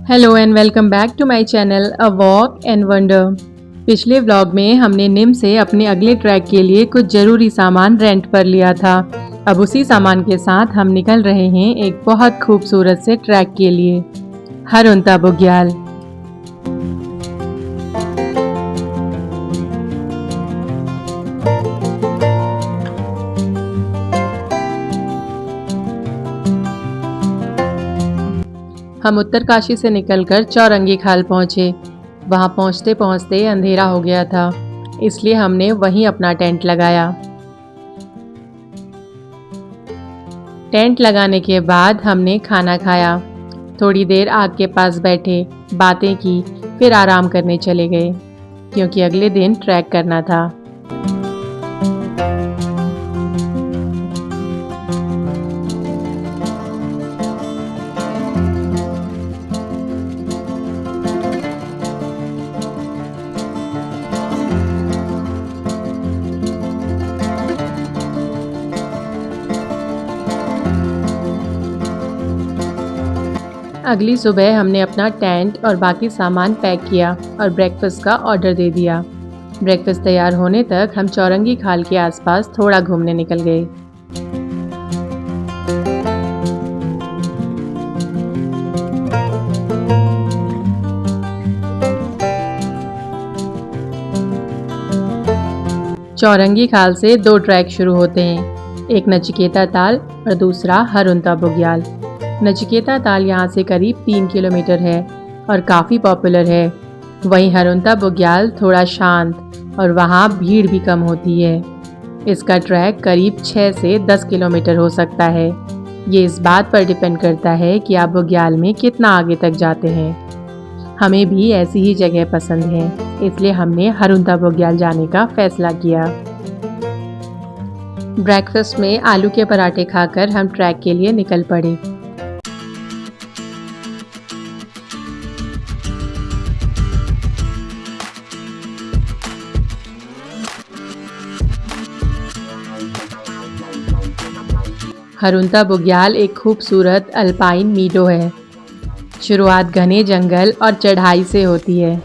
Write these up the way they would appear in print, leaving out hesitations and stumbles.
Hello and welcome back to my channel a walk and wonder. पिछले vlog में हमने निम से अपने अगले ट्रैक के लिए कुछ ज़रूरी सामान रेंट पर लिया था। अब उसी सामान के साथ हम निकल रहे हैं एक बहुत खूबसूरत से ट्रैक के लिए, हरुंता बुग्याल। हम उत्तरकाशी से निकलकर चौरंगी खाल पहुँचे। वहाँ पहुँचते पहुँचते अंधेरा हो गया था, इसलिए हमने वहीं अपना टेंट लगाया। टेंट लगाने के बाद हमने खाना खाया, थोड़ी देर आग के पास बैठे, बातें की, फिर आराम करने चले गए क्योंकि अगले दिन ट्रैक करना था। अगली सुबह हमने अपना टेंट और बाकी सामान पैक किया और ब्रेकफास्ट का ऑर्डर दे दिया। ब्रेकफास्ट तैयार होने तक हम चौरंगी खाल के आसपास थोड़ा घूमने निकल गए। चौरंगी खाल से दो ट्रैक शुरू होते हैं, एक नचिकेता ताल और दूसरा हरुंता बुग्याल। नचिकेता ताल यहाँ से करीब 3 किलोमीटर है और काफ़ी पॉपुलर है। वहीं हरुंता बुग्याल थोड़ा शांत और वहाँ भीड़ भी कम होती है। इसका ट्रैक करीब 6 से 10 किलोमीटर हो सकता है। ये इस बात पर डिपेंड करता है कि आप बुग्याल में कितना आगे तक जाते हैं। हमें भी ऐसी ही जगह पसंद है, इसलिए हमने हरुंता बुग्याल जाने का फैसला किया। ब्रेकफास्ट में आलू के पराठे खाकर हम ट्रैक के लिए निकल पड़े। हरुंता बुग्याल एक खूबसूरत अल्पाइन मीडो है। शुरुआत घने जंगल और चढ़ाई से होती है।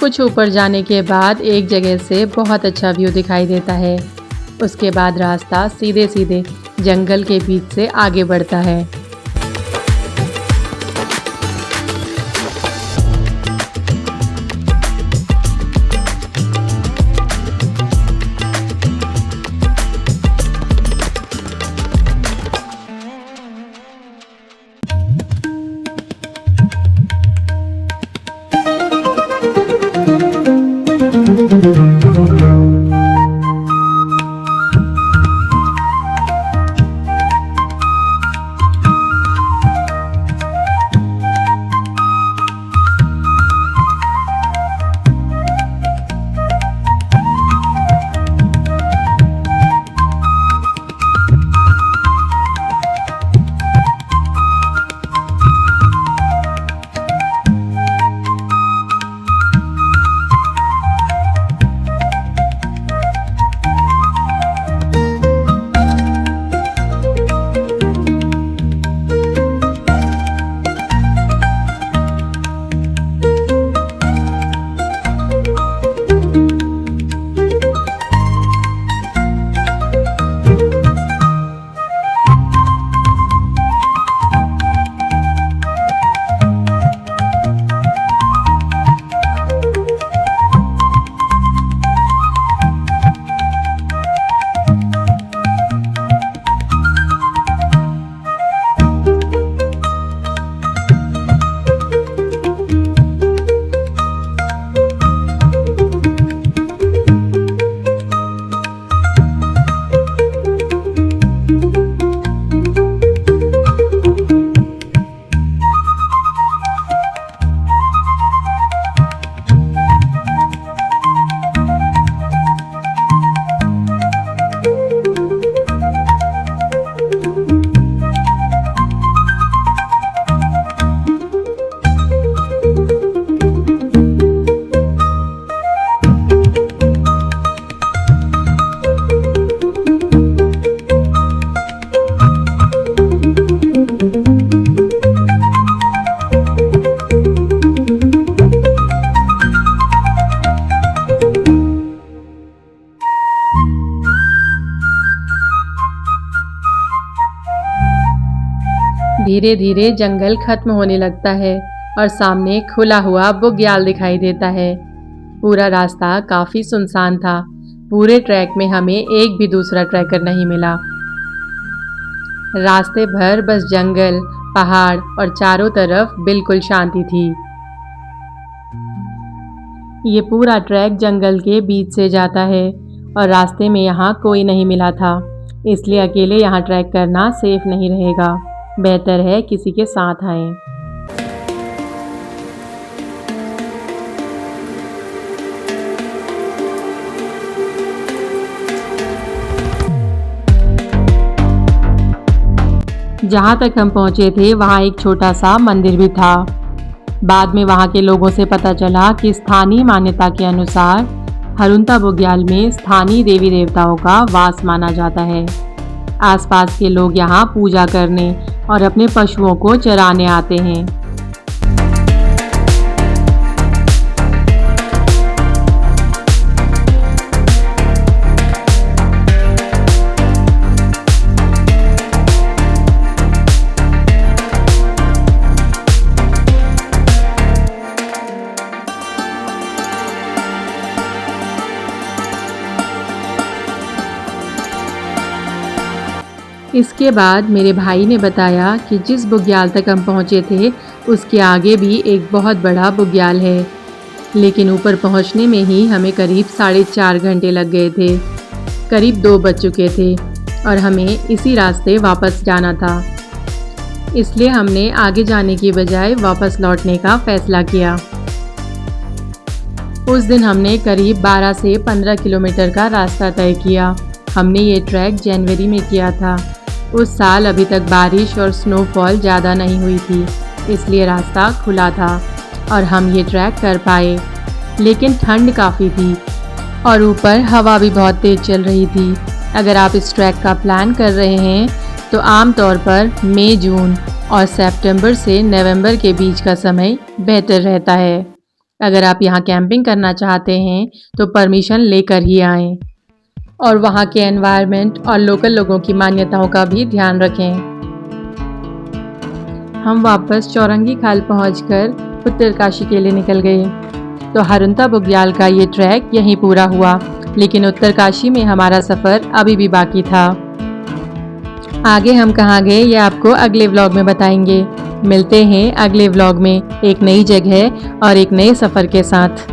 कुछ ऊपर जाने के बाद एक जगह से बहुत अच्छा व्यू दिखाई देता है। उसके बाद रास्ता सीधे सीधे जंगल के बीच से आगे बढ़ता है। धीरे धीरे जंगल खत्म होने लगता है और सामने खुला हुआ बुग्याल दिखाई देता है। पूरा रास्ता काफी सुनसान था। पूरे ट्रैक में हमें एक भी दूसरा ट्रैकर नहीं मिला। रास्ते भर बस जंगल, पहाड़ और चारों तरफ बिल्कुल शांति थी। ये पूरा ट्रैक जंगल के बीच से जाता है और रास्ते में यहाँ कोई नहीं मिला था, इसलिए अकेले यहाँ ट्रैक करना सेफ नहीं रहेगा। बेहतर है किसी के साथ आएं। जहाँ तक हम पहुँचे थे वहाँ एक छोटा सा मंदिर भी था। बाद में वहाँ के लोगों से पता चला कि स्थानीय मान्यता के अनुसार हरुंता बुग्याल में स्थानीय देवी देवताओं का वास माना जाता है। आसपास के लोग यहाँ पूजा करने और अपने पशुओं को चराने आते हैं। इसके बाद मेरे भाई ने बताया कि जिस बुग्याल तक हम पहुँचे थे उसके आगे भी एक बहुत बड़ा बुग्याल है, लेकिन ऊपर पहुँचने में ही हमें करीब 4.5 घंटे लग गए थे। करीब 2 बज चुके थे और हमें इसी रास्ते वापस जाना था, इसलिए हमने आगे जाने की बजाय वापस लौटने का फैसला किया। उस दिन हमने करीब 12 से 15 किलोमीटर का रास्ता तय किया। हमने ये ट्रैक जनवरी में किया था। उस साल अभी तक बारिश और स्नोफॉल ज़्यादा नहीं हुई थी, इसलिए रास्ता खुला था और हम ये ट्रैक कर पाए। लेकिन ठंड काफ़ी थी और ऊपर हवा भी बहुत तेज़ चल रही थी। अगर आप इस ट्रैक का प्लान कर रहे हैं तो आम तौर पर मई, जून और सितंबर से नवंबर के बीच का समय बेहतर रहता है। अगर आप यहाँ कैंपिंग करना चाहते हैं तो परमिशन लेकर ही आएँ और वहाँ के एनवायरनमेंट और लोकल लोगों की मान्यताओं का भी ध्यान रखें। हम वापस चौरंगी खाल पहुंचकर उत्तरकाशी के लिए निकल गए। तो हरुंता बुग्याल का ये ट्रैक यहीं पूरा हुआ, लेकिन उत्तरकाशी में हमारा सफ़र अभी भी बाकी था। आगे हम कहाँ गए ये आपको अगले व्लॉग में बताएंगे। मिलते हैं अगले व्लॉग में एक नई जगह और एक नए सफ़र के साथ।